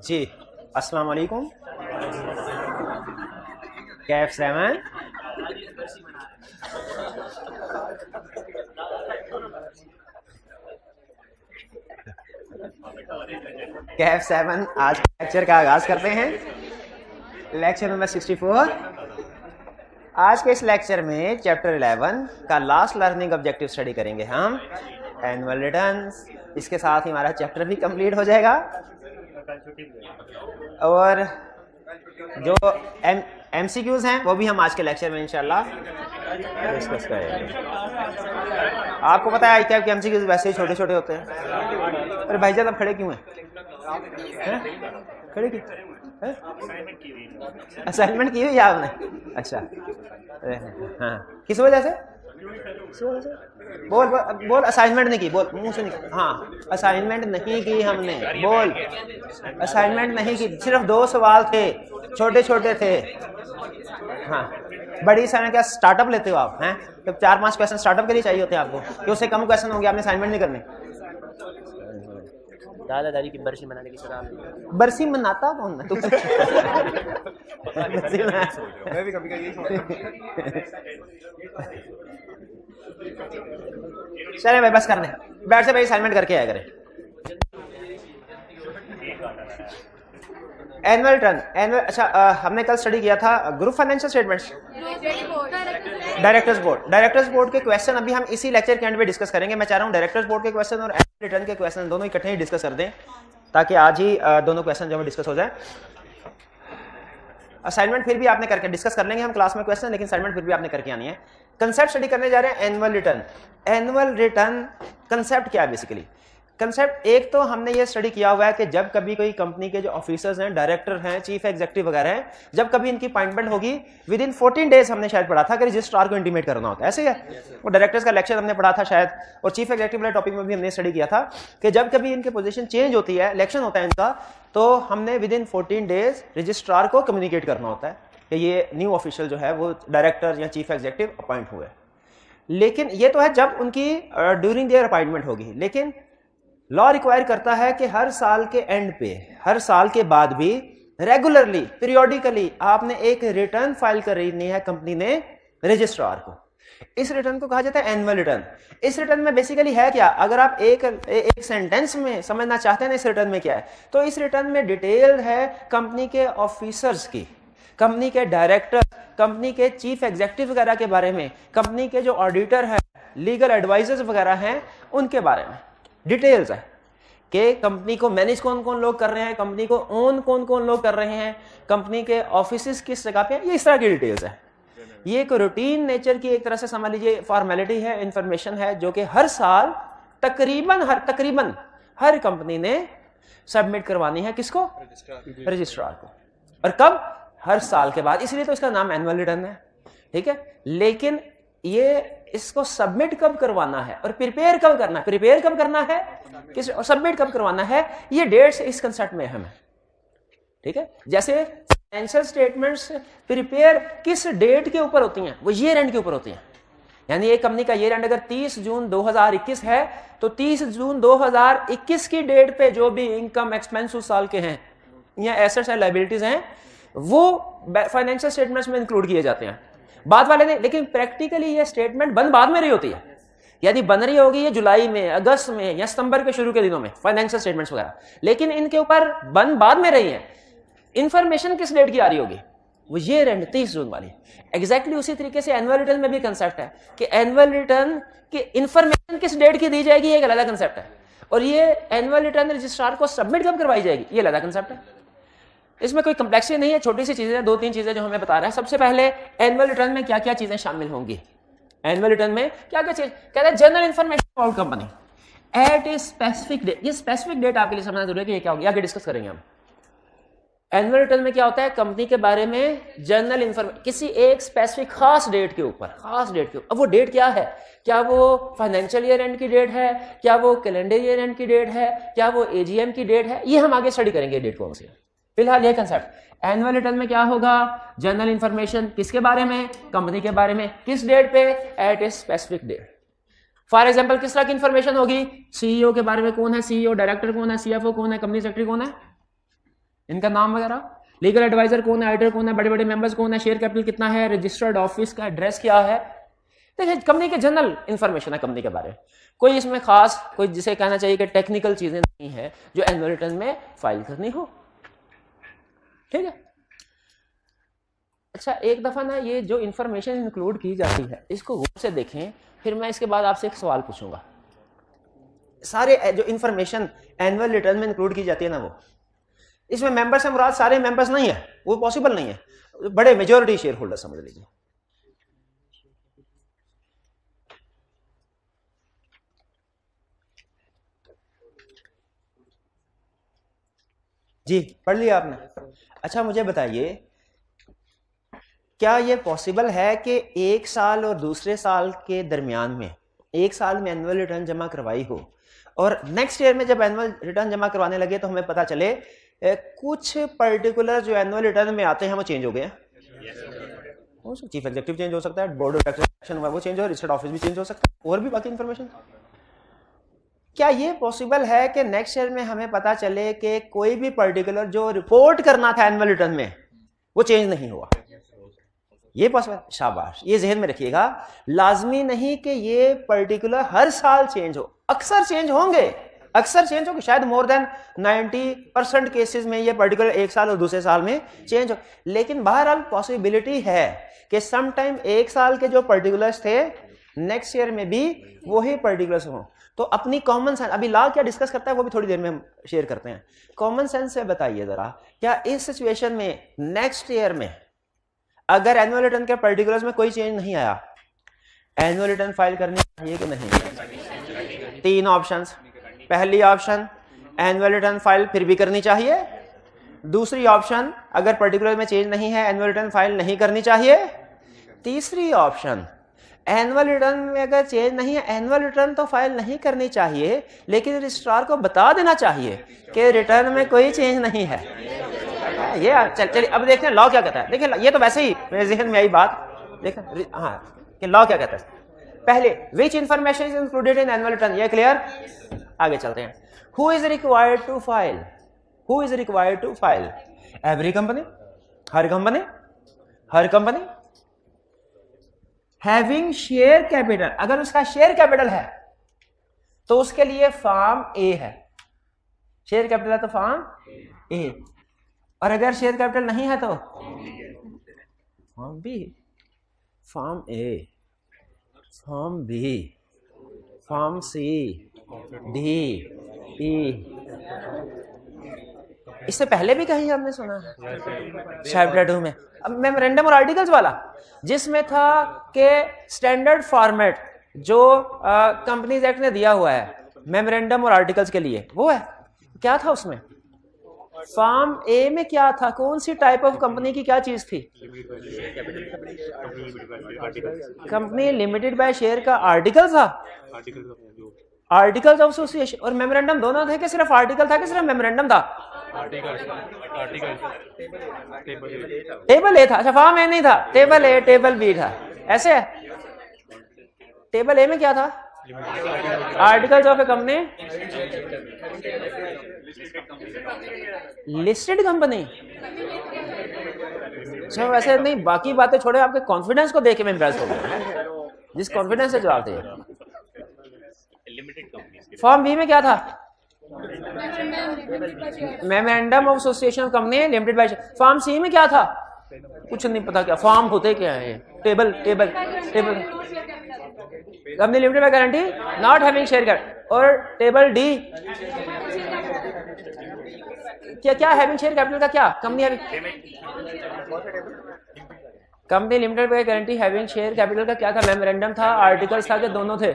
जी अस्सलाम वालेकुम। कैफ 7 कैफ 7 आज लेक्चर का आगाज करते हैं। Lecture number 64। आज के इस लेक्चर में चैप्टर 11 का लास्ट लर्निंग ऑब्जेक्टिव स्टडी करेंगे हम, एनुअल रिटर्न्स। इसके साथ ही हमारा चैप्टर भी कंप्लीट हो जाएगा और जो MCQs हैं वो भी हम आज के लेक्चर में इंशाल्लाह डिस्कस करेंगे। आपको पता है क्या कि MCQs वैसे ही छोटे छोटे होते हैं। अरे भाईजान आप खड़े क्यों हैं? खड़े क्यों? असाइनमेंट की हुई आपने? अच्छा, हाँ, किस वजह से? बोल बोल बोल। असाइनमेंट नहीं की, बोल मुंह से निकल। हाँ, असाइनमेंट नहीं की हमने, बोल। असाइनमेंट नहीं की, सिर्फ 2 सवाल थे, छोटे छोटे थे। हाँ, बड़ी सारे क्या स्टार्टअप लेते हो आप हैं? तो 4-5 क्वेश्चन स्टार्टअप के लिए चाहिए होते हैं आपको, कि उससे कम क्वेश्चन होंगे, आपने असाइनमेंट नहीं करने। दादादारी की बरसी मनाने की सलाह। बरसी मनाता कौन है? मैं भी कभी कभी यही चले भाई, बस कर दे, बैठ से भाई, असाइनमेंट करके आया करें। एनुअल रिटर्न, एनुअल, अच्छा हमने कल स्टडी किया था group financial statements, directors board. Directors board के क्वेश्चन अभी हम इसी लेक्चर के एंड में डिस्कस करेंगे। मैं चाह रहा हूँ डायरेक्टर्स बोर्ड के क्वेश्चन और एनुअल रिटर्न के क्वेश्चन दोनों इकट्ठे ही डिस्कस कर दें, ताकि आज ही दोनों क्वेश्चन जो है डिस्कस हो जाए। असाइनमेंट फिर भी आपने करके डिस्कस कर लेंगे हम क्लास में क्वेश्चन, लेकिन असाइनमेंट फिर भी आपने करके आनी है। कंसेप्ट स्टडी करने जा रहे हैं annual return. Annual return concept क्या है? बेसिकली कंसेप्ट एक तो हमने ये स्टडी किया हुआ है कि जब कभी कोई कंपनी के जो ऑफिसर्स हैं, डायरेक्टर हैं, चीफ एग्जीक्यूटिव वगैरह हैं, जब कभी इनकी अपॉइंटमेंट होगी विद इन 14 डेज, हमने शायद पढ़ा था कि रजिस्ट्रार को इंटीमेट करना होता है, ऐसे ही है। वो डायरेक्टर्स का लेक्चर हमने पढ़ा था शायद, और चीफ एग्जीक्यूटिव वाले टॉपिक में भी हमने स्टडी किया था कि जब कभी इनकी पोजीशन चेंज होती है, इलेक्शन होता है इनका, तो हमने विद इन 14 डेज रजिस्ट्रार को कम्युनिकेट करना होता है कि ये न्यू ऑफिशियल जो है वो डायरेक्टर या चीफ एग्जीक्यूटिव अपॉइंट हुए। लेकिन ये तो है जब उनकी ड्यूरिंग देयर अपॉइंटमेंट होगी, लेकिन लॉ रिक्वायर करता है कि हर साल के एंड पे, हर साल के बाद भी रेगुलरली, पीरियोडिकली आपने एक रिटर्न फाइल करनी है कंपनी ने रजिस्ट्रार को। इस रिटर्न को कहा जाता है एनुअल रिटर्न। इस रिटर्न में बेसिकली है क्या, अगर आप एक सेंटेंस में समझना चाहते हैं ना इस रिटर्न में क्या है, तो इस रिटर्न में डिटेल है कंपनी के ऑफिसर्स की, कंपनी के डायरेक्टर, कंपनी के चीफ एग्जीक्यूटिव वगैरह के बारे में, कंपनी के जो ऑडिटर हैं, लीगल एडवाइजर्स वगैरह हैं, उनके बारे में डिटेल्स है कि कंपनी को मैनेज कौन कौन लोग कर रहे हैं, कंपनी को ओन कौन कौन लोग कर रहे हैं, कंपनी के ऑफिसेस किस जगह पे हैं, ये इस तरह की डिटेल्स है। ये एक रूटीन नेचर की एक तरह से समझ लीजिए फॉर्मेलिटी है, इंफॉर्मेशन है, जो कि हर साल तकरीबन हर कंपनी ने सबमिट करवानी है। किसको? रजिस्ट्रार को। और कब? हर साल के बाद, इसलिए तो इसका नाम एनुअल रिटर्न है, ठीक है। लेकिन ये इसको सबमिट कब करवाना है और प्रिपेयर कब करना है, प्रिपेयर कब करना है किस, और सबमिट कब करवाना है, ये डेट्स इस कंसेप्ट में अहम है, ठीक है। जैसे फाइनेंशियल स्टेटमेंट्स प्रिपेयर किस डेट के ऊपर होती हैं, वो ईयर एंड के ऊपर होती हैं। यानी एक कंपनी का ईयर एंड अगर 30 जून 2021 है, तो 30 जून 2021 की डेट पे जो भी इनकम एक्सपेंस उस साल के हैं या एसेट्स एंड लायबिलिटीज हैं, वो फाइनेंशियल स्टेटमेंट्स में इंक्लूड किए जाते हैं, बाद वाले नहीं। लेकिन प्रैक्टिकली ये स्टेटमेंट बंद बाद में रही होती है, यदि बन रही होगी ये जुलाई में, अगस्त में या सितंबर के शुरू के दिनों में फाइनेंशियल स्टेटमेंट्स वगैरह, लेकिन इनके ऊपर बंद बाद में रही है। इंफॉर्मेशन किस डेट की आ रही होगी, वो ईयर एंड 30 जून वाली। एग्जैक्टली उसी तरीके से एनुअल रिटर्न में भी कंसेप्ट है कि एनुअल रिटर्न की इंफॉर्मेशन किस डेट की दी जाएगी, एक अलग कंसेप्ट है। और ये एनुअल रिटर्न रजिस्ट्रार को सबमिट कब करवाई जाएगी, ये अलग कंसेप्ट है। इसमें कोई कम्प्लेक्सिटी नहीं है, छोटी सी चीजें, 2-3 चीजें जो हमें बता रहा है। सबसे पहले एनुअल रिटर्न में क्या क्या चीजें शामिल होंगी, एनुअल रिटर्न में क्या क्या चीज, कहते हैं general information about company at a specific date. ये स्पेसिफिक डेट आपके लिए समझना जरूरी है कि ये क्या होगी, आगे डिस्कस करेंगे हम। एनुअल रिटर्न में क्या होता है, कंपनी के बारे में जनरल इंफॉर्मेशन किसी एक स्पेसिफिक खास डेट के ऊपर, खास डेट के ऊपर। अब वो डेट क्या है, क्या वो फाइनेंशियल ईयर एंड की डेट है, क्या वो कैलेंडर ईयर एंड की डेट है, क्या वो एजीएम की डेट है, ये हम आगे स्टडी करेंगे डेट कौन सी। फिलहाल ये कंसेप्ट एनुअल रिटर्न में क्या होगा, जनरल इंफॉर्मेशन किसके बारे में, कंपनी के बारे में, किस डेट पे, at a specific date. For example किस तरह की इंफॉर्मेशन होगी, सीईओ के बारे में, कौन है सीईओ, डायरेक्टर कौन है, सीएफओ कौन है, कंपनी सेक्रेटरी कौन है, इनका नाम वगैरह, लीगल एडवाइजर कौन है, ऑडिटर कौन है, बड़े बड़े मेंबर्स कौन है, शेयर कैपिटल कितना है, रजिस्टर्ड ऑफिस का एड्रेस क्या है। देखिए कंपनी के जनरल इंफॉर्मेशन है कंपनी के बारे में, कोई इसमें खास कोई जिसे कहना चाहिए कि टेक्निकल चीजें नहीं है जो एनुअल रिटर्न में फाइल करनी हो। ठीक है, अच्छा एक दफा ना ये जो इंफॉर्मेशन इंक्लूड की जाती है इसको गौर से देखें, फिर मैं इसके बाद आपसे एक सवाल पूछूंगा। सारे जो इंफॉर्मेशन एनुअल रिटर्न में इंक्लूड की जाती है ना, वो इसमें मेंबर से मुराद सारे मेंबर्स नहीं है, वो पॉसिबल नहीं है, बड़े मेजॉरिटी शेयर होल्डर समझ लीजिए। जी पढ़ लिया आपने? अच्छा मुझे बताइए, क्या ये पॉसिबल है कि एक साल और दूसरे साल के दरमियान में, एक साल में एनुअल रिटर्न जमा करवाई हो और नेक्स्ट ईयर में जब एनुअल रिटर्न जमा करवाने लगे तो हमें पता चले कुछ पर्टिकुलर जो एनुअल रिटर्न में आते हैं वो चेंज हो गए हैं? चीफ एग्जीक्यूटिव चेंज हो सकता है, बोर्ड ऑफ डायरेक्टर हुआ वो चेंज हो, रजिस्टर्ड ऑफिस भी चेंज हो सकता है, और भी बाकी इंफॉर्मेशन। क्या ये पॉसिबल है कि नेक्स्ट ईयर में हमें पता चले कि कोई भी पर्टिकुलर जो रिपोर्ट करना था एनुअल रिटर्न में वो चेंज नहीं हुआ? ये पॉसिबल, शाबाश, ये जहन में रखिएगा। लाजमी नहीं कि ये पर्टिकुलर हर साल चेंज हो, अक्सर चेंज होंगे, अक्सर चेंज होंगे, शायद मोर देन 90% केसेस में ये पर्टिकुलर एक साल और दूसरे साल में चेंज हो, लेकिन बहरहाल पॉसिबिलिटी है कि सम टाइम एक साल के जो पर्टिकुलर्स थे नेक्स्ट ईयर में भी वही पर्टिकुलर्स हों। तो अपनी कॉमन सेंस, अभी लॉ क्या डिस्कस करता है वो भी थोड़ी देर में हम शेयर करते हैं, कॉमन सेंस से बताइए जरा, क्या इस सिचुएशन में नेक्स्ट ईयर में अगर एनुअल रिटर्न के पर्टिकुलर्स में कोई चेंज नहीं आया, एनुअल रिटर्न फाइल करनी चाहिए कि नहीं? तीन ऑप्शंस, पहली ऑप्शन एनुअल रिटर्न फाइल फिर भी करनी चाहिए, दूसरी ऑप्शन अगर पर्टिकुलर में चेंज नहीं है एनुअल रिटर्न फाइल नहीं करनी चाहिए, तीसरी ऑप्शन एनुअल रिटर्न में अगर चेंज नहीं है एनुअल रिटर्न तो फाइल नहीं करनी चाहिए लेकिन रजिस्ट्रार को बता देना चाहिए कि रिटर्न में कोई चेंज नहीं है। ये चलिए अब देखते हैं लॉ क्या कहता है। देखिए ये तो वैसे ही मेरे जहन में आई बात, देखें हाँ कि लॉ क्या कहता है। पहले which information is included in annual return, ये क्लियर? आगे चलते हैं। Who is required to file, who is required to file? Every company, हर कंपनी, हर कंपनी हैविंग शेयर कैपिटल, अगर उसका शेयर कैपिटल है तो उसके लिए फॉर्म ए है, शेयर कैपिटल है तो फॉर्म ए, और अगर शेयर कैपिटल नहीं है तो form B, form A, form B, form C, D, E. इससे पहले भी कहीं हमने सुना है चैप्टर 2 में, अब मेमोरेंडम और आर्टिकल्स वाला, जिसमें था कि स्टैंडर्ड फॉर्मेट जो कंपनीज एक्ट ने दिया हुआ है मेमोरेंडम और आर्टिकल्स के लिए, वो है क्या था उसमें? फॉर्म ए में क्या था, कौन सी टाइप ऑफ कंपनी की क्या चीज थी? कंपनी लिमिटेड बाय शेयर का आर्टिकल था, आर्टिकल्स ऑफ एसोसिएशन, और मेमोरेंडम दोनों थे कि सिर्फ आर्टिकल था कि सिर्फ मेमोरेंडम था? टेबल ए था। अच्छा फॉर्म ए नहीं था, टेबल ए टेबल बी था, ऐसे है। टेबल ए में क्या था? Articles of A company, listed company. अच्छा वैसे नहीं, बाकी बातें छोड़े, आपके कॉन्फिडेंस को देख के मैं इम्प्रेस हो गया, जिस कॉन्फिडेंस से जवाब थे। फॉर्म बी में क्या था? Memorandum of association company limited by. Form C में क्या था? कुछ नहीं पता क्या फॉर्म होते क्या है? Table, table, table, company limited by guarantee not having share capital. और टेबल डी क्या क्या हैविंग शेयर कैपिटल का क्या? Company limited by guarantee having share capital का क्या था? मेमोरेंडम था, आर्टिकल्स था कि दोनों थे?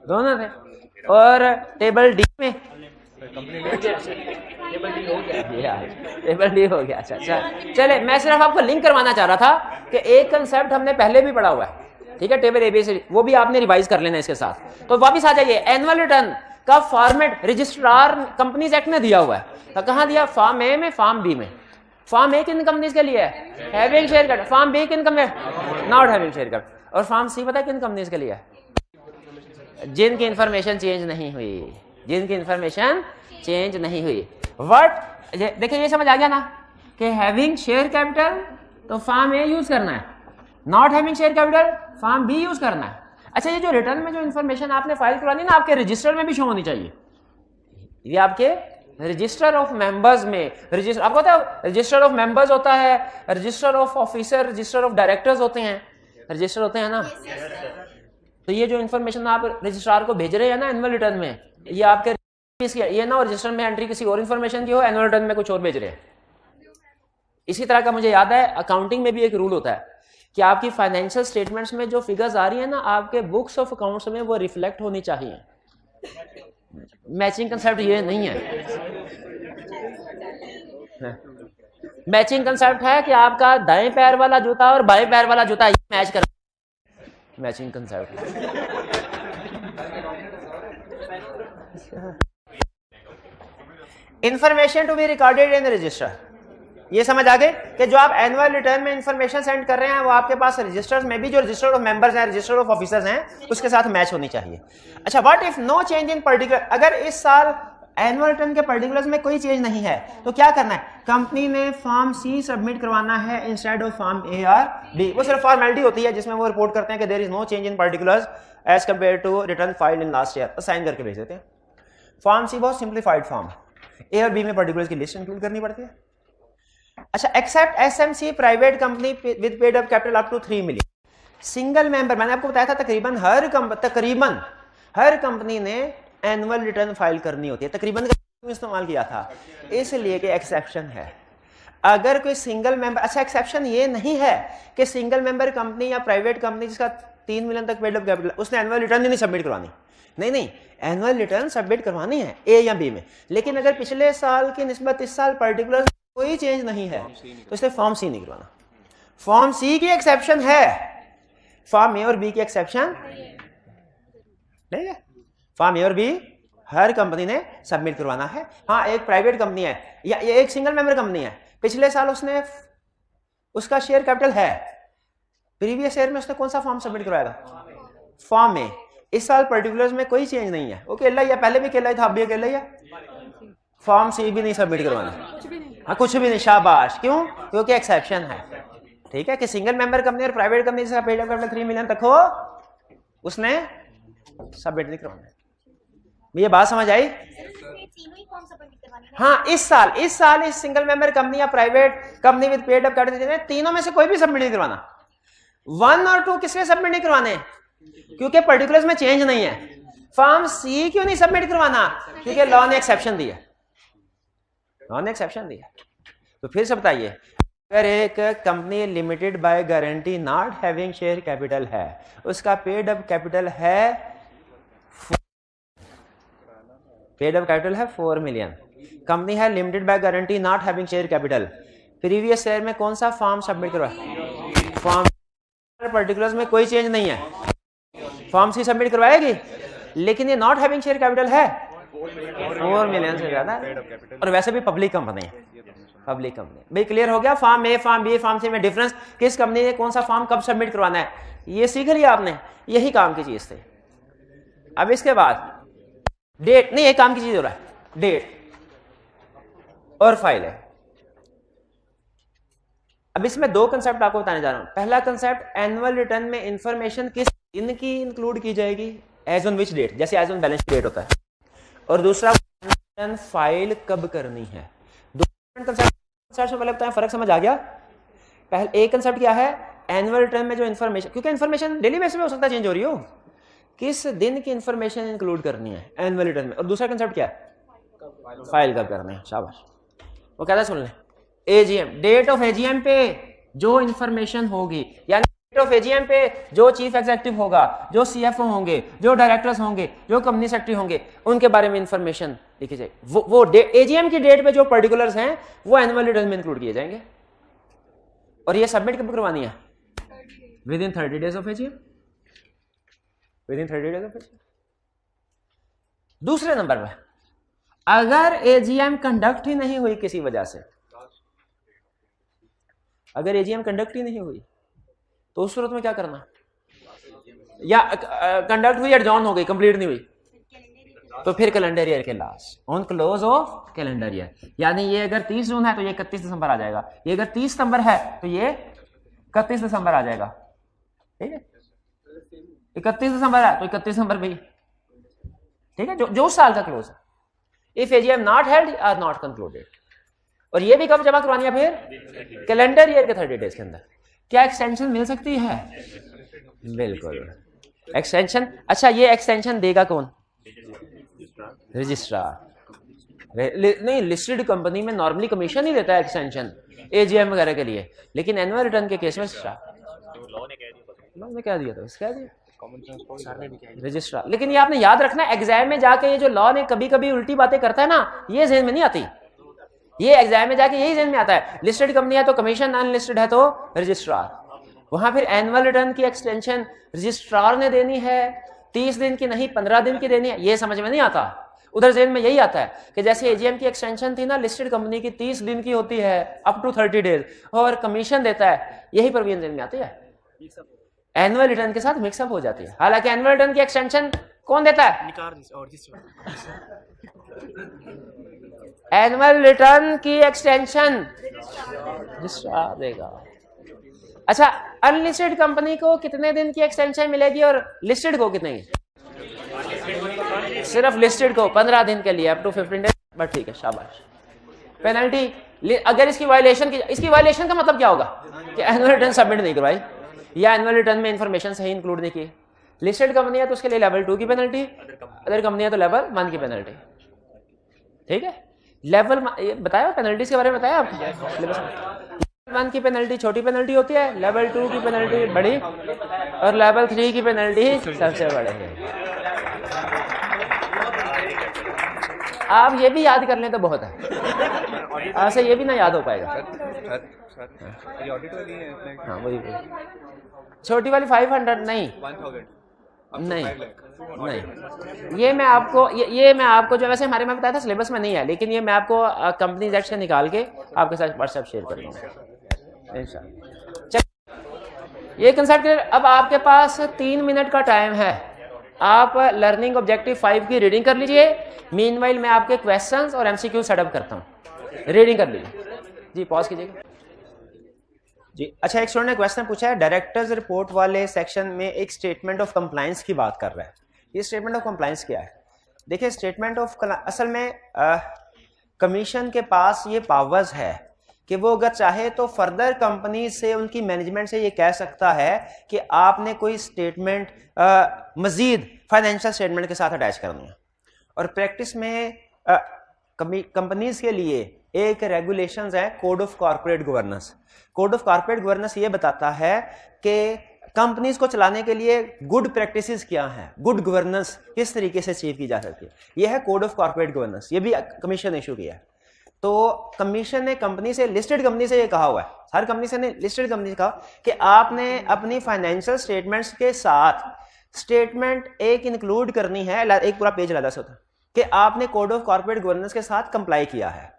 दोनों थे। और टेबल डी में टेबल डी हो गया। अच्छा अच्छा चले, मैं सिर्फ आपको लिंक करवाना चाह रहा था कि एक कंसेप्ट हमने पहले भी पढ़ा हुआ है, ठीक है, टेबल एबीसीडी, वो भी आपने रिवाइज कर लेना इसके साथ। तो वापस आ जाइए, एनुअल रिटर्न का फॉर्मेट रजिस्ट्रार कंपनीज एक्ट ने दिया हुआ है, तो कहाँ दिया? फॉर्म ए में, फॉर्म बी में। फॉर्म ए किन कंपनीज के लिए है? Having share capital. Form B किन company? Not having share capital. और फॉर्म सी पता है किन कंपनीज के लिए है? जिनकी इंफॉर्मेशन चेंज नहीं हुई, जिनकी इंफॉर्मेशन चेंज नहीं हुई। व्हाट, देखिए ये समझ आ गया ना कि हैविंग शेयर कैपिटल तो फॉर्म ए यूज करना है, not having share capital form B use करना है। अच्छा, ये जो रिटर्न में जो इन्फॉर्मेशन आपने फाइल करवानी ना, आपके रजिस्टर में भी शो होनी चाहिए। ये आपके रजिस्टर ऑफ मेंबर्स में, रजिस्टर आपको पता है रजिस्टर ऑफ मेंबर्स होता है, register of officer, register of directors होते हैं, रजिस्टर होते हैं ना। तो ये जो इन्फॉर्मेशन आप रजिस्ट्रार को भेज रहे हैं ना एनुअल रिटर्न में, ये आपके ये ना रजिस्टर में एंट्री किसी और इन्फॉर्मेशन की हो, एनुअल रिटर्न में कुछ और भेज रहे हैं। इसी तरह का मुझे याद है अकाउंटिंग में भी एक रूल होता है कि आपकी फाइनेंशियल स्टेटमेंट्स में जो फिगर्स आ रही है ना, आपके बुक्स ऑफ अकाउंट्स में वो रिफ्लेक्ट होनी चाहिए। मैचिंग कंसेप्ट ये नहीं है। मैचिंग कंसेप्ट है कि आपका दाएं पैर वाला जूता और बाएं पैर वाला जूता मैच कर, matching concept. Information to be recorded in register, ये समझ आ गए कि जो आप एनुअल रिटर्न में इंफॉर्मेशन सेंड कर रहे हैं वो आपके पास रजिस्टर्स में भी जो रजिस्टर ऑफ मेंबर्स हैं, रजिस्टर ऑफ ऑफिसर्स हैं, उसके साथ मैच होनी चाहिए। अच्छा, what if no change in particular, अगर इस साल एनुअल रिटर्न के पर्टिकुलर्स में कोई चेंज नहीं है तो क्या करना है? कंपनी ने फॉर्म सी सबमिट करवाना है इंस्टेड ऑफ फॉर्म ए और बी। वो सिर्फ फॉर्मेलिटी होती है जिसमें वो रिपोर्ट करते हैं कि there is no change in particulars as compare to return filed in last year, sign करके भेज देते हैं। फॉर्म सी बहुत सिंप्लीफाइड फॉर्म, ए और बी में पर्टिकुलर्स की लिस्ट इंक्लूड करनी पड़ती है। अच्छा, except SMC private company with paid up capital up to 3 million, single member, मैंने आपको बताया था तकरीबन हर कंपनी ने एनुअल रिटर्न फाइल करनी होती है। तकरीबन का इस्तेमाल किया था इसलिए कि एक्सेप्शन है। अगर कोई सिंगल मेंबर, अच्छा एक्सेप्शन ये नहीं है कि सिंगल मेंबर कंपनी या प्राइवेट कंपनी जिसका 3 मिलियन तक पेड अप कैपिटल, उसने एनुअल रिटर्न ही नहीं सबमिट करवानी। नहीं, एनुअल रिटर्न सबमिट करवानी है ए या बी में, लेकिन अगर पिछले साल की निस्बत इस साल पर्टिकुलर कोई चेंज नहीं है तो इसलिए फॉर्म सी नहीं करवाना। फॉर्म सी की एक्सेप्शन है, फॉर्म ए और बी की एक्सेप्शन नहीं है। फॉर्म ए और बी हर कंपनी ने सबमिट करवाना है। हाँ, एक प्राइवेट कंपनी है या एक सिंगल मेंबर कंपनी है, पिछले साल उसने उसका शेयर कैपिटल है, प्रीवियस ईयर में उसने कौन सा फॉर्म सबमिट करवाएगा? फॉर्म ए। इस साल पर्टिकुलर्स में कोई चेंज नहीं है, वो अकेला ही है, पहले भी अकेला ही था, अब भी अकेला ही है। फॉर्म सी भी नहीं सबमिट करवाना, हाँ कुछ भी नहीं, शाबाश। क्यों? क्योंकि एक्सेप्शन है। ठीक है कि सिंगल मेंबर कंपनी और प्राइवेट कंपनी जिसका पेड अप कैपिटल 3 मिलियन तक हो उसने सबमिट नहीं करवाना। ये बात समझ आई? हाँ, इस साल इस सिंगल मेंबर कंपनी या private company with paid up capital तीनों में से कोई भी सबमिट नहीं करवाना। 1 और 2 किसके सबमिट नहीं करवाने? क्योंकि पर्टिकुलर्स में चेंज नहीं है। फॉर्म सी क्यों नहीं सबमिट करवाना? क्योंकि लॉ ने एक्सेप्शन दिया, तो फिर से बताइए, अगर एक company limited by guarantee not having share capital है, उसका पेड अप कैपिटल है 4 मिलियन, कंपनी है limited by guarantee not having share capital, previous year में कौन सा फॉर्म सबमिट करवाए? फॉर्म पर्टिकुलर्स में कोई चेंज नहीं है, फॉर्म सी सबमिट करवाएगी, लेकिन ये नॉट हैविंग शेयर कैपिटल है 4 मिलियन से ज्यादा, और वैसे भी पब्लिक कंपनी है, भाई क्लियर हो गया? Form A, form B, form C में डिफरेंस, किस कंपनी ने कौन सा फॉर्म कब सबमिट करवाना है, ये सीख लिया आपने, यही काम की चीज थी। अब इसके बाद डेट नहीं, एक काम की चीज हो रहा है, डेट और फाइल है। अब इसमें 2 कंसेप्ट आपको बताने जा रहा हूं। पहला कंसेप्ट, एनुअल रिटर्न में इंफॉर्मेशन किस दिन की इंक्लूड की जाएगी, एज ऑन विच डेट, जैसे एज ऑन बैलेंस डेट होता है, और दूसरा रिटर्न फाइल कब करनी है। दो कंसेप्ट से पहले बताएं, फर्क समझ आ गया? पहले एक कंसेप्ट क्या है, एनुअल रिटर्न में जो इंफॉर्मेशन, क्योंकि इंफॉर्मेशन डेली बेसिस पे हो सकता है चेंज हो रही हो, किस दिन की इंफॉर्मेशन इंक्लूड करनी है एनुअल रिटर्न में, और दूसरा कंसेप्ट क्या है, फाइल कब करनी है। शाबाश, वो कहता है सुन लें, एजीएम, डेट ऑफ एजीएम पे जो इंफॉर्मेशन होगी, यानी डेट ऑफ एजीएम पे जो चीफ एग्जीक्यूटिव होगा, जो सीएफओ होंगे, जो डायरेक्टर्स होंगे, जो कंपनी सेक्रेटरी होंगे, उनके बारे में इंफॉर्मेशन लिखी जाए। वो एजीएम की डेट पे जो पर्टिकुलर्स हैं वो एनुअल रिटर्न में इंक्लूड किए जाएंगे, और ये सबमिट कब करवानी है? With in 30 days of AGM, दूसरे नंबर पे, अगर एजीएम कंडक्ट ही नहीं हुई किसी वजह से, अगर एजीएम कंडक्ट ही नहीं हुई तो उस सूरत में क्या करना, या कंडक्ट हुई एडजॉर्न हो गई, कंप्लीट नहीं हुई, तो फिर कैलेंडर ईयर के last, on close of calendar year. यानी ये अगर 30 जून है तो ये 31 दिसंबर आ जाएगा, ये अगर 30 सितंबर है तो ये 31 दिसंबर आ जाएगा, ठीक है। 31 दिसंबर है तो 31 दिसंबर भी, ठीक है, जो उस साल का क्लोज है। If AGM not held or not concluded. और ये भी कब जमा करवानी है? फिर कैलेंडर ईयर के 30 डेज के अंदर। क्या एक्सटेंशन मिल सकती है? बिल्कुल एक्सटेंशन। अच्छा, ये एक्सटेंशन देगा कौन? रजिस्ट्रार। नहीं, लिस्टेड कंपनी में नॉर्मली कमीशन ही देता है एक्सटेंशन एजीएम वगैरह के लिए, लेकिन एनुअल रिटर्न के केस में लॉ ने क्या दिया था? कह दिया रजिस्ट्रार। लेकिन ये आपने याद रखना, एग्जाम में जाके ये जो लॉ ने कभी कभी उल्टी बातें करता है ना, ये ज़हन में नहीं आती। ये एग्जाम में जाके यही ज़हन में आता है, लिस्टेड कंपनी है तो कमीशन, अनलिस्टेड है तो रजिस्ट्रार। वहां फिर एनुअल रिटर्न की एक्सटेंशन रजिस्ट्रार ने देनी है, 30 दिन की नहीं 15 दिन की देनी है, ये समझ में नहीं आता। उधर ज़हन में यही आता है कि जैसे एजीएम की एक्सटेंशन थी ना, लिस्टेड कंपनी की 30 दिन की होती है अप टू 30 डेज, और कमीशन देता है, यही प्रवीण ज़हन में आती है, एनुअल रिटर्न के साथ मिक्सअप हो जाती है। हालांकि एनुअल रिटर्न की एक्सटेंशन कौन देता है? एनुअल रिटर्न की एक्सटेंशन रजिस्ट्रार देगा। अच्छा, अनलिस्टेड कंपनी को कितने दिन की एक्सटेंशन मिलेगी और लिस्टेड को कितने की? सिर्फ लिस्टेड को 15 दिन के लिए, अप टू 15 डेज। बट ठीक है, शाबाश। पेनल्टी अगर इसकी वायलेशन का मतलब क्या होगा? कि एनुअल रिटर्न सबमिट नहीं करवाई या एनुअल रिटर्न में इंफॉर्मेशन सही इंक्लूड नहीं की। लिस्टेड कंपनी है तो उसके लिए लेवल 2 की पेनल्टी, अदर कंपनी है तो लेवल 1 की पेनल्टी, ठीक है। लेवल बताया, पेनल्टीज के बारे में बताया आपको? लेवल 1 की पेनल्टी छोटी पेनल्टी होती है, लेवल 2 की पेनल्टी बड़ी, और लेवल 3 की पेनल्टी सबसे बड़ी है। आप ये भी याद कर लें तो बहुत है, ऐसे ये भी ना याद हो पाएगा। हाँ वही छोटी वाली 500 नहीं, ये मैं आपको जो वैसे हमारे में बताया था सिलेबस में नहीं है, लेकिन ये मैं आपको कंपनी एक्ट से निकाल के आपके साथ व्हाट्सएप शेयर करूंगा इंशाल्लाह। ये कंसेप्ट क्लियर। अब आपके पास 3 मिनट का टाइम है, आप लर्निंग ऑब्जेक्टिव 5 की रीडिंग कर लीजिए। मीनवाइल मैं आपके क्वेश्चंस और एमसीक्यू सेटअप करता हूँ, रीडिंग कर लीजिए जी। पॉज कीजिएगा जी। अच्छा, एक स्टूडेंट ने क्वेश्चन पूछा है, डायरेक्टर्स रिपोर्ट वाले सेक्शन में एक स्टेटमेंट ऑफ कंप्लायंस की बात कर रहा है। ये स्टेटमेंट ऑफ कंप्लायंस क्या है? देखिए, स्टेटमेंट ऑफ असल में कमीशन के पास ये पावर्स है कि वो अगर चाहे तो फर्दर कंपनी से, उनकी मैनेजमेंट से ये कह सकता है कि आपने कोई स्टेटमेंट मजीद फाइनेंशियल स्टेटमेंट के साथ अटैच करनी है। और प्रैक्टिस में कंपनीज के लिए एक रेगुलेशंस है, code of corporate governance. Code of corporate governance ये बताता है कि कंपनीज को चलाने के लिए गुड प्रैक्टिसेस क्या हैं, गुड गवर्नेंस किस तरीके से अचीव की जा सकती है। ये है कोड ऑफ कॉर्पोरेट गवर्नेंस, ये भी कमीशन इशू किया है। तो कमीशन ने कंपनी से, लिस्टेड कंपनी से ये कहा हुआ है, हर कंपनी से नहीं, लिस्टेड कंपनी से कहा कि आपने अपनी फाइनेंशियल स्टेटमेंट्स के साथ स्टेटमेंट एक इंक्लूड करनी है, एक पूरा पेज अलग से होता है कि आपने कोड ऑफ कॉर्पोरेट गवर्नेंस के साथ कंप्लाई किया है।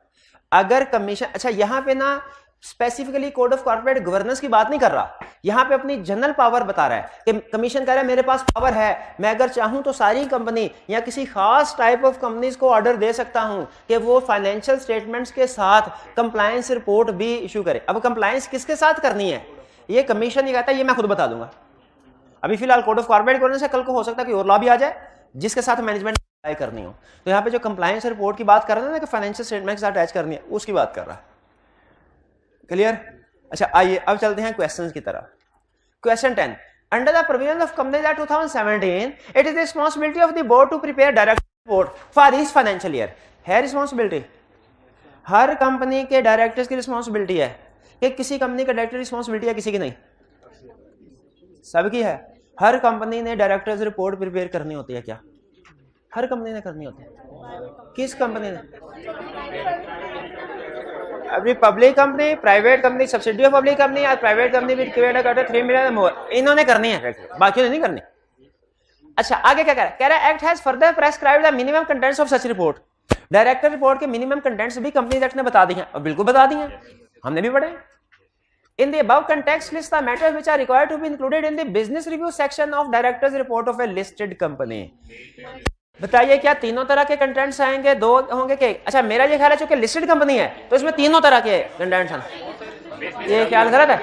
अगर कमीशन, अच्छा यहां पे ना specifically code of corporate governance की बात नहीं कर रहा, यहां पे अपनी जनरल पावर बता रहा है कि कमीशन कह रहा है मेरे पास पावर है, मैं अगर चाहूं तो सारी कंपनी या किसी खास टाइप ऑफ कंपनीज को ऑर्डर दे सकता हूं कि वो फाइनेंशियल स्टेटमेंट्स के साथ कंप्लायंस रिपोर्ट भी इशू करे। अब कंप्लायंस किसके साथ करनी है, ये कमीशन ही कहता है, ये मैं खुद बता दूंगा। अभी फिलहाल कोड ऑफ कॉर्पोरेट गवर्नेंस है, कल को हो सकता है कि और लॉ भी आ जाए जिसके साथ मैनेजमेंट करनी हो। तो यहाँ पे जो कंप्लायंस रिपोर्ट की बात कर रहे हैं ना कि फाइनेंशियल स्टेटमेंट के साथ अटैच करनी है, उसकी बात कर रहा है। क्लियर? अच्छा, आइए अब चलते हैं क्वेश्चंस की तरफ। Question 10, under the provisions of companies act 2017 it is the responsibility of the board to prepare director report for each financial year. है रिस्पांसिबिलिटी, हर कंपनी के डायरेक्टर्स की रिस्पांसिबिलिटी है कि किसी कंपनी का डायरेक्टर रिस्पांसिबिलिटी है, किसी की नहीं, सबकी है। हर कंपनी ने डायरेक्टर्स रिपोर्ट प्रिपेयर करनी होती है क्या? हर कंपनी ने करनी होती है। किस कंपनी ने? अभी public company, private company, subsidy of public company या प्राइवेट कंपनी विद 3 मिलियन मोर, इन्होंने करनी है, बाकियों ने नहीं करनी। अच्छा, आगे क्या कह रहा है? कह रहा है act has further prescribed the minimum contents of such report. Director report के मिनिमम कंटेंट्स भी कंपनी एक्ट ने बता दी हैं, और बिल्कुल बता दी हैं, हमने भी पढ़े। In the above context list the matters which are required to be included in the business review section of directors report of a listed company. बताइए क्या तीनों तरह के कंटेंट्स आएंगे, दो होंगे के? अच्छा मेरा ये ख्याल है चूंकि लिस्टेड कंपनी है तो इसमें तीनों तरह के कंटेंट्स हैं। ये ख्याल गलत है?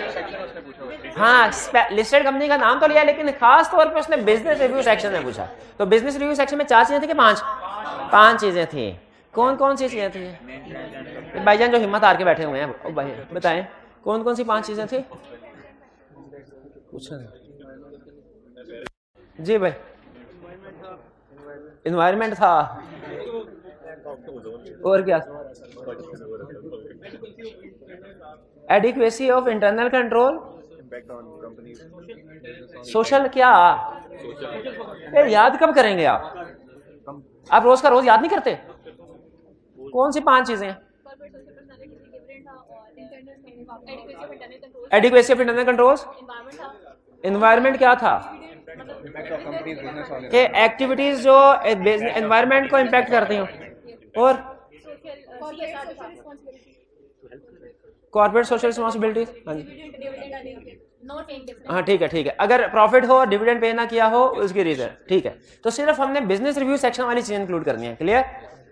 हाँ, लिस्टेड कंपनी का नाम तो लिया लेकिन खास तौर पे उसने बिजनेस रिव्यू सेक्शन में पूछा। तो बिजनेस रिव्यू सेक्शन में 4 चीजें थी कि 5 चीजें थी। कौन कौन सी चीजें थी? भाईजान जो हिम्मत हार के बैठे हुए हैं भाई बताएं कौन कौन सी 5 चीजें थी? पूछा जी भाई। इन्वायरमेंट था और क्या? Adequacy of internal control, social क्या? याद कब करेंगे आप रोज का रोज याद नहीं करते? कौन सी 5 चीजें? Adequacy of internal controls, environment क्या था कि एक्टिविटीज जो एनवायरनमेंट को इम्पैक्ट करती हो, और कॉर्पोरेट सोशल रिस्पॉन्सिबिलिटीज। हाँ ठीक है अगर प्रॉफिट हो डिविडेंड पे ना किया हो उसकी रीजन। ठीक है, तो सिर्फ हमने बिजनेस रिव्यू सेक्शन वाली चीज इंक्लूड करनी है। क्लियर?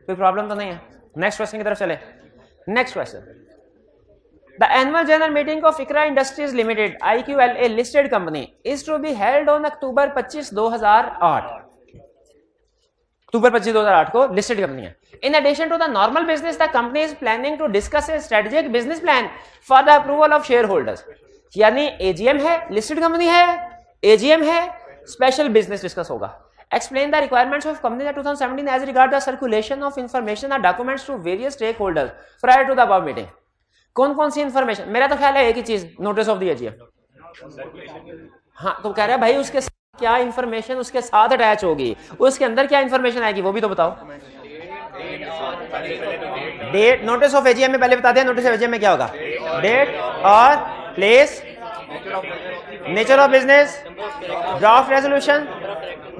कोई प्रॉब्लम तो नहीं है? नेक्स्ट क्वेश्चन की तरफ चले। Next question, the annual general meeting of Iqra industries limited IQLA listed company is to be held on October 25, 2008। October 25, 2008 को लिस्टेड कंपनी है। In addition to the normal business, the company is planning to discuss a strategic business plan for the approval of shareholders. यानी AGM है, listed company है, AGM है, special business discuss होगा। Explain the requirements of company 2017 as regard the circulation of information or documents to various stakeholders prior to the above meeting. कौन कौन सी information? मेरा तो ख्याल है एक ही चीज, नोटिस ऑफ द AGM। हाँ तो कह रहा है भाई उसके क्या इंफॉर्मेशन उसके साथ अटैच होगी, उसके अंदर क्या इंफॉर्मेशन आएगी वो भी तो बताओ। डेट, नोटिस ऑफ AGM में पहले बता दिया नोटिस ऑफ AGM में क्या होगा? डेट और place, nature of business, draft resolution.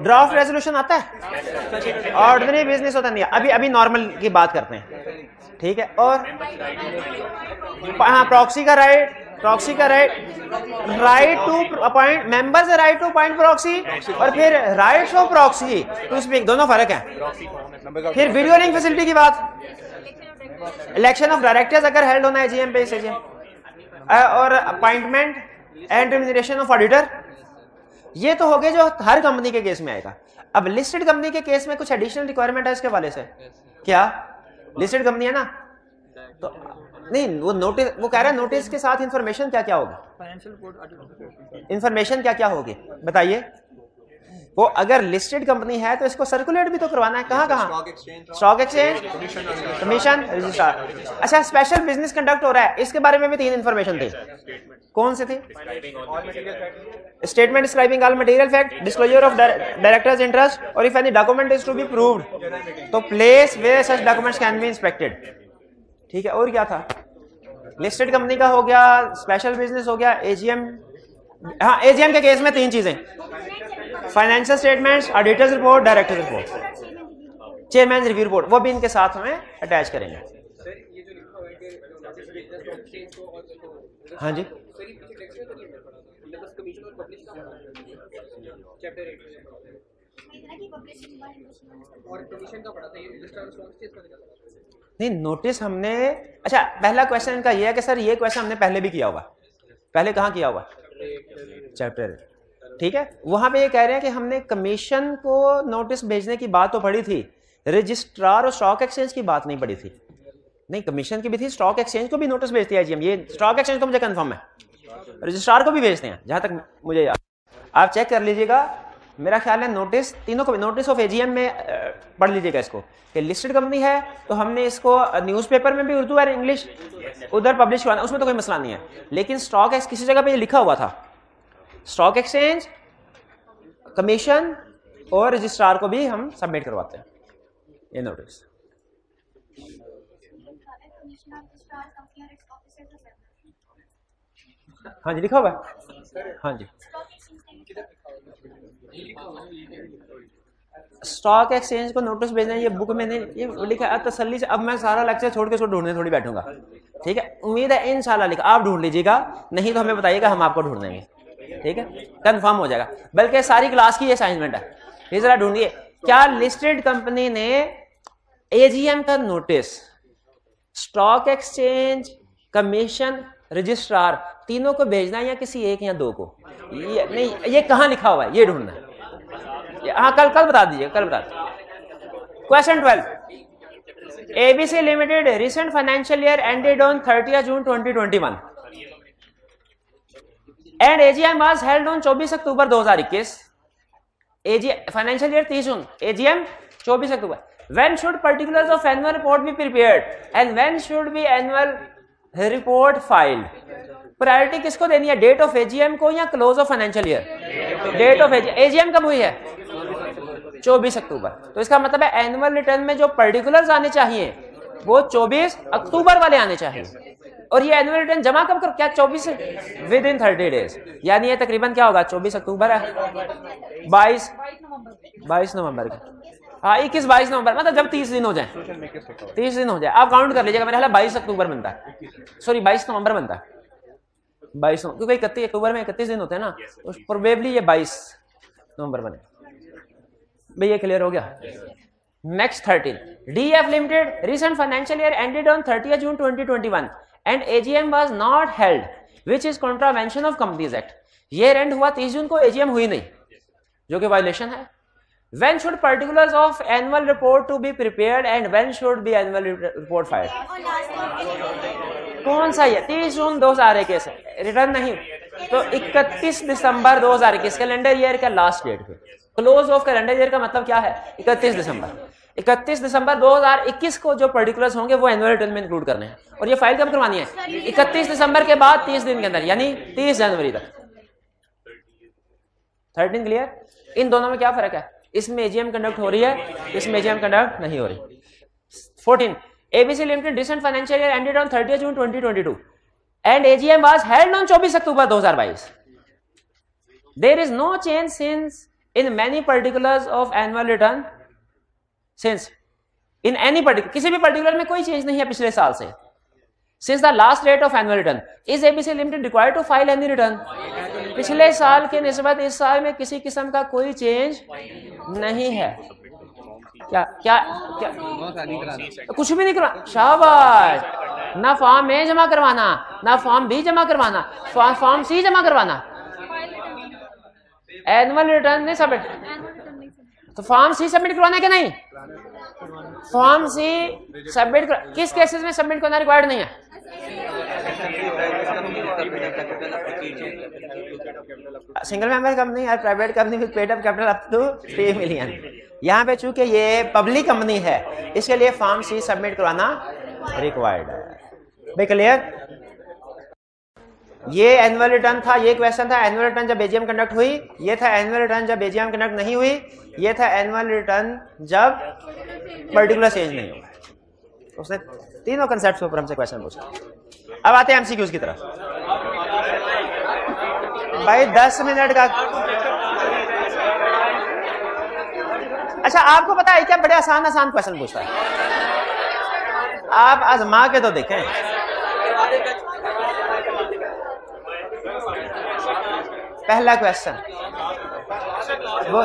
Draft resolution आता है, ऑर्डिनरी बिजनेस होता नहीं है। अभी नॉर्मल की बात करते हैं, ठीक है। और हाँ प्रॉक्सी का right, right to appoint members, right to appoint proxy, और फिर rights of proxy to speak, दोनों फर्क है। फिर वीडियो लिंक फैसिलिटी की बात, इलेक्शन ऑफ डायरेक्टर्स अगर हेल्ड होना है AGM पे, इस AGM, और appointment and remuneration of auditor. ये तो हो गए जो हर कंपनी के केस में आएगा। अब लिस्टेड कंपनी के केस में कुछ एडिशनल रिक्वायरमेंट है इसके वाले से। क्या? लिस्टेड कंपनी है ना, तो नहीं वो नोटिस, वो कह रहा है नोटिस के साथ इंफॉर्मेशन क्या क्या होगी, इंफॉर्मेशन क्या क्या होगी बताइए। वो अगर लिस्टेड कंपनी है तो इसको सर्कुलेट भी तो करवाना है। कहाँ स्टॉक एक्सचेंज, कमीशन, रजिस्ट्रार। अच्छा स्पेशल बिजनेस कंडक्ट हो रहा है, इसके बारे में भी 3 इंफॉर्मेशन थी। कौन से थे? Statement describing all material fact, disclosure of directors interest, और if any document is to be proved तो place where such documents can be inspected. ठीक है, और क्या था? लिस्टेड कंपनी का हो गया, स्पेशल बिजनेस हो गया, AGM। हाँ AGM के केस में 3 चीजें, financial statements, auditors report, directors report, chairman review report, वो भी इनके साथ हमें अटैच करेंगे। हाँ जी नहीं नोटिस हमने, अच्छा पहला क्वेश्चन इनका ये है कि सर ये क्वेश्चन हमने पहले भी किया हुआ। पहले कहाँ किया हुआ? चैप्टर, ठीक है। वहां पे ये कह रहे हैं कि हमने कमीशन को नोटिस भेजने की बात तो पढ़ी थी, रजिस्ट्रार और स्टॉक एक्सचेंज की बात नहीं पढ़ी थी। नहीं कमीशन की भी थी, स्टॉक एक्सचेंज को भी नोटिस भेजती है AGM। ये स्टॉक एक्सचेंज तो मुझे कंफर्म है, रजिस्ट्रार को भी भेजते हैं जहां तक मुझे याद। आप चेक कर लीजिएगा, मेरा ख्याल है नोटिस तीनों को, नोटिस ऑफ AGM में पढ़ लीजिएगा इसको कि लिस्टेड कंपनी है तो हमने इसको न्यूज़पेपर में भी उर्दू और इंग्लिश उधर पब्लिश करवाना, उसमें तो कोई मसला नहीं है। लेकिन स्टॉक एक्स किसी जगह पे ये लिखा हुआ था, स्टॉक एक्सचेंज, कमीशन और रजिस्ट्रार को भी हम सबमिट करवाते हैं ये नोटिस। हाँ जी लिखा हुआ है, हाँ जी। स्टॉक एक्सचेंज को नोटिस भेजना ये बुक में नहीं, ये लिखा है तसल्ली से। अब मैं सारा लेक्चर छोड़ के इसको ढूंढने थोड़ी बैठूंगा, ठीक है। उम्मीद है इंशाल्लाह लिखा, आप ढूंढ लीजिएगा, नहीं तो हमें बताइएगा, हम आपको ढूंढ देंगे, ठीक है, कंफर्म हो जाएगा। बल्कि सारी क्लास की असाइनमेंट है, ये जरा ढूंढिए क्या लिस्टेड कंपनी ने एजीएम का notice stock exchange, commission, registrar तीनों को भेजना है या किसी एक या दो को? ये नहीं, ये कहां लिखा हुआ है, ये ढूंढना है। हाँ, कल बता दीजिए, कल बता दीजिए। Question 12, ABC Limited recent financial year ended on 30th June 2021 and AGM was held on 24 October 2021। Financial year 30 June, AGM 24 October. When should particulars of annual report be prepared and when should be annual report filed? Priority किसको देनी है, date of AGM को या close of financial year? Date of AGM कब हुई है? 24 अक्टूबर। तो इसका मतलब है एनुअल रिटर्न में जो पर्टिकुलर्स आने चाहिए वो 24 अक्टूबर वाले आने चाहिए। और ये एनुअल रिटर्न जमा कब कर, क्या 24 विद इन 30 डेज, यानी ये तकरीबन क्या होगा, 24 अक्टूबर है, 22 नवंबर का, हाँ 21-22 नवंबर, मतलब जब 30 दिन हो जाए, 30 दिन हो जाए आप काउंट कर लीजिएगा। मेरा ख्याल 22 अक्टूबर बनता है, सॉरी 22 नवंबर बनता है, 22 क्योंकि 31 अक्टूबर में 31 दिन होते हैं ना, तो प्रोबेबली ये 22 नवंबर बने। भाई ये क्लियर हो गया। Next 13, DF Limited recent financial year ended on 30th June 2021 and AGM was not held, which is contravention of Companies Act। year end हुआ 30 जून को, AGM हुई नहीं, जो कि वायलेशन है। When should particulars of annual report to be prepared and when should be annual report filed? कौन सा ये 30 जून 2021 है, रिटर्न नहीं, तो 31 दिसंबर 2021 कैलेंडर ईयर का लास्ट डेट पे। क्लोज ऑफ कैलेंडर ईयर का मतलब क्या है, 31 दिसंबर। 31 दिसंबर 2021 को जो पर्टिकुलर्स होंगे वो एनुअल रिटर्न में इंक्लूड करने हैं। और ये फाइल कब करवानी है, 31 दिसंबर के बाद 30 दिन के अंदर, यानी 30 जनवरी तक। 13 क्लियर? इन दोनों में क्या फर्क है, इसमें AGM कंडक्ट हो रही है, इसमें AGM कंडक्ट नहीं हो रही। 14, ABC Limited recent financial year ended on 30th June 2022 and AGM was held on 24 October 2022। There is no change since in many particulars of annual return since in any particular, किसी भी particular में कोई change नहीं है पिछले साल से। Since the last date of annual return, is ABC Limited required to file any return? पिछले साल के निस्बत इस साल में किसी किस्म का कोई चेंज नहीं है। क्या क्या क्या कुछ भी नहीं करवाना, शाबाश। ना फॉर्म ए जमा करवाना, ना फॉर्म बी जमा करवाना, फॉर्म सी जमा करवाना, एनुअल रिटर्न नहीं सबमिट, तो फॉर्म सी सबमिट करवाना है कि नहीं? फॉर्म सी सबमिट किस केसेस में सबमिट करना रिक्वायर्ड नहीं है? सिंगल मेंबर कंपनी और private company with paid up capital up to 3 million. यहाँ पे चूंकि ये पब्लिक कंपनी है इसके लिए फॉर्म सी सबमिट करवाना रिक्वायर्ड है। भाई क्लियर? ये एनुअल रिटर्न था, ये क्वेश्चन था एनुअल रिटर्न जब AGM कंडक्ट हुई, ये था एनुअल रिटर्न जब AGM कंडक्ट नहीं हुई, ये था एनुअल रिटर्न जब पर्टिकुलर चेंज नहीं हुआ। उसने तीनों कंसेप्ट के ऊपर हमसे क्वेश्चन पूछा। अब आते हैं MCQs की तरफ। भाई 10 मिनट का, अच्छा आपको पता है क्या बड़े आसान आसान क्वेश्चन पूछता है, आप आजमा के तो देखें। पहला क्वेश्चन वो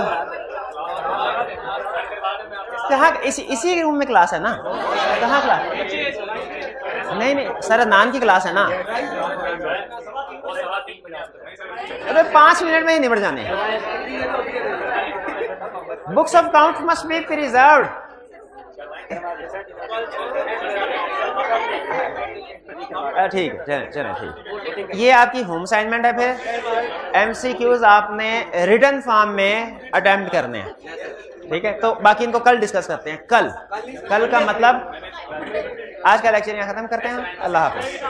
कहाँ, इसी रूम में क्लास है ना? कहाँ क्लास? नहीं सर नान की क्लास है ना? अरे 5 मिनट में ही निपट जाने। Books of count must be preserved. ठीक है, चलो ठीक। ये आपकी होम असाइनमेंट है। फिर MCQs आपने रिटन फॉर्म में अटेम्प्ट करने हैं, ठीक है? तो बाकी इनको कल डिस्कस करते हैं। कल का मतलब आज का लेक्चर यहाँ खत्म करते हैं। अल्लाह हाफिज।